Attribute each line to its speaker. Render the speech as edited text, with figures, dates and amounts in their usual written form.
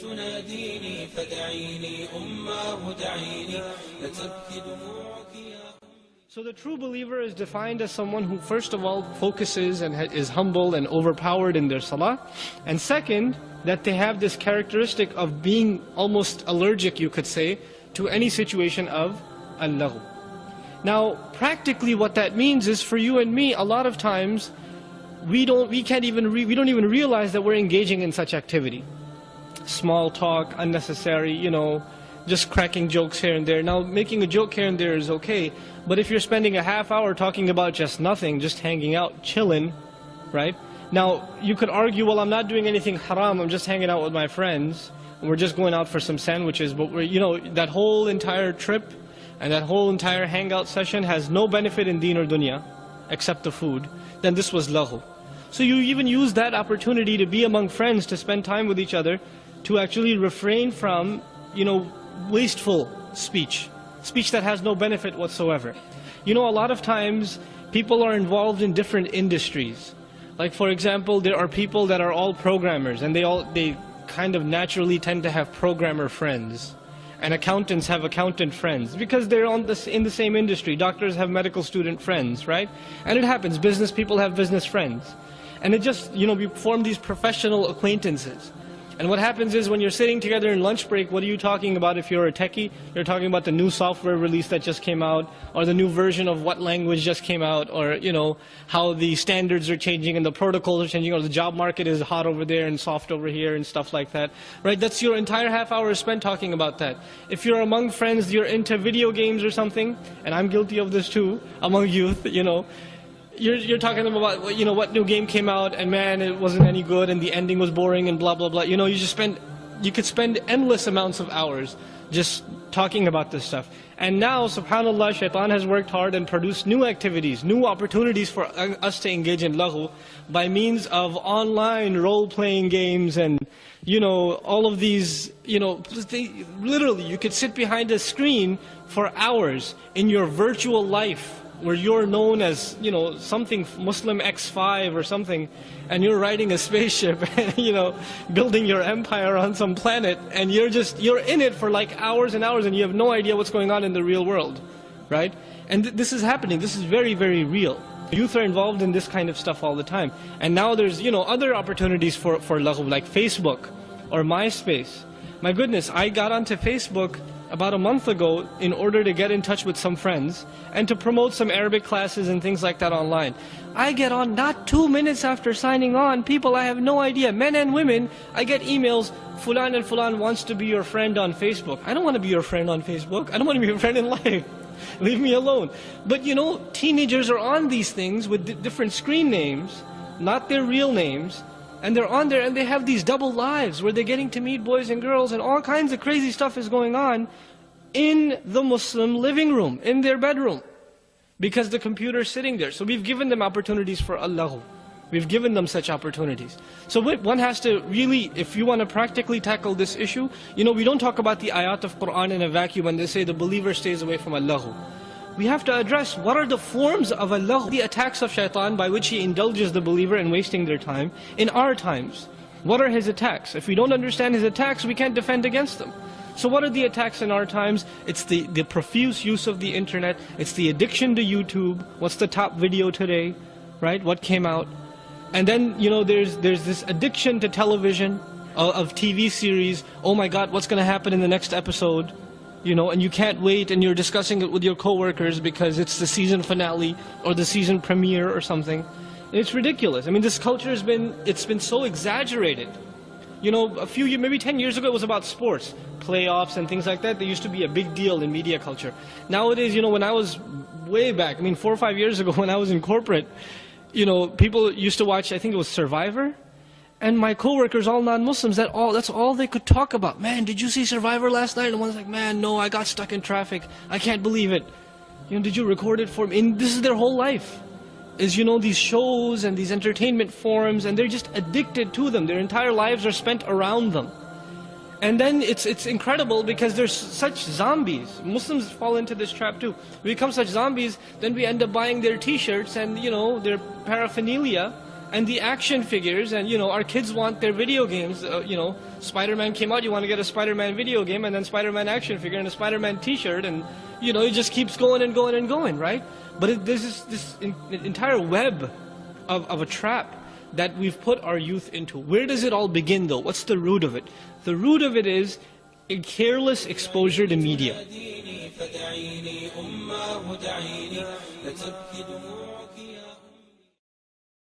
Speaker 1: تناديني فدعيني أماه دعيني لتبكي دموعك يا.
Speaker 2: So the true believer is defined as someone who first of all focuses and is humble and overpowered in their salah. And second, that they have this characteristic of being almost allergic, you could say, to any situation of al-laghu. Now, practically what that means is for you and me, a lot of times, we don't even realize that we're engaging in such activity. Small talk, unnecessary, just cracking jokes here and there. Now, making a joke here and there is okay, but if you're spending a half hour talking about just nothing, just hanging out, chilling, right? Now, you could argue, well, I'm not doing anything haram, I'm just hanging out with my friends, and we're just going out for some sandwiches, but that whole entire trip and that whole entire hangout session has no benefit in deen or dunya, except the food, then this was laghu. So you even use that opportunity to be among friends, to spend time with each other, to actually refrain from, wasteful speech that has no benefit whatsoever. A lot of times people are involved in different industries. Like for example, there are people that are all programmers, and they kind of naturally tend to have programmer friends. And accountants have accountant friends because they're in the same industry. Doctors have medical student friends, right? And it happens, business people have business friends. And it just, we form these professional acquaintances. And what happens is when you're sitting together in lunch break, what are you talking about if you're a techie? You're talking about the new software release that just came out, or the new version of what language just came out, or how the standards are changing and the protocols are changing, or the job market is hot over there and soft over here and stuff like that. Right? That's your entire half hour spent talking about that. If you're among friends, you're into video games or something, and I'm guilty of this too, among youth, You're talking about what new game came out, and man, it wasn't any good, and the ending was boring, and blah blah blah. You could spend endless amounts of hours just talking about this stuff. And now, subhanallah, shaitan has worked hard and produced new activities, new opportunities for us to engage in laghu by means of online role-playing games and all of these. Literally, you could sit behind a screen for hours in your virtual life, where you're known as, something Muslim X5 or something, and you're riding a spaceship and, building your empire on some planet, and you're in it for like hours and hours, and you have no idea what's going on in the real world, right? And this is happening. This is very, very real. Youth are involved in this kind of stuff all the time. And now there's, other opportunities for laghu, like Facebook or MySpace. My goodness, I got onto Facebook about a month ago in order to get in touch with some friends and to promote some Arabic classes and things like that online. I get on not 2 minutes after signing on, people I have no idea, men and women, I get emails, Fulan and Fulan wants to be your friend on Facebook. I don't want to be your friend on Facebook. I don't want to be your friend in life. Leave me alone. But teenagers are on these things with different screen names, not their real names. And they're on there and they have these double lives where they're getting to meet boys and girls, and all kinds of crazy stuff is going on in the Muslim living room, in their bedroom, because the computer's sitting there. So we've given them opportunities for al-laghu. We've given them such opportunities. So one has to really, if you want to practically tackle this issue, we don't talk about the ayat of Qur'an in a vacuum when they say the believer stays away from al-laghu. We have to address what are the forms of al-laghu, the attacks of shaitan by which he indulges the believer in wasting their time in our times. What are his attacks? If we don't understand his attacks, we can't defend against them. So what are the attacks in our times? It's the profuse use of the internet. It's the addiction to YouTube. What's the top video today? Right? What came out? And then, there's this addiction to television, of TV series. Oh my God, what's going to happen in the next episode? And you can't wait, and you're discussing it with your coworkers because it's the season finale or the season premiere or something. It's ridiculous. I mean, this culture it's been so exaggerated. Maybe 10 years ago it was about sports, playoffs and things like that. They used to be a big deal in media culture. Nowadays, when I was way back, 4 or 5 years ago when I was in corporate, people used to watch, I think it was Survivor. And my coworkers, all non-Muslims, that's all they could talk about. Man, did you see Survivor last night? And one's like, man, no, I got stuck in traffic. I can't believe it. Did you record it for me? And this is their whole life. Is, these shows and these entertainment forums, and they're just addicted to them. Their entire lives are spent around them. And then it's incredible because there's such zombies. Muslims fall into this trap too. We become such zombies, then we end up buying their t-shirts and, their paraphernalia, and the action figures, and our kids want their video games. Spider-Man came out, you want to get a Spider-Man video game, and then Spider-Man action figure and a Spider-Man t-shirt, and it just keeps going and going and going, right? But there's this entire web of a trap that we've put our youth into. Where does it all begin though? What's the root of it? The root of it is a careless exposure to media.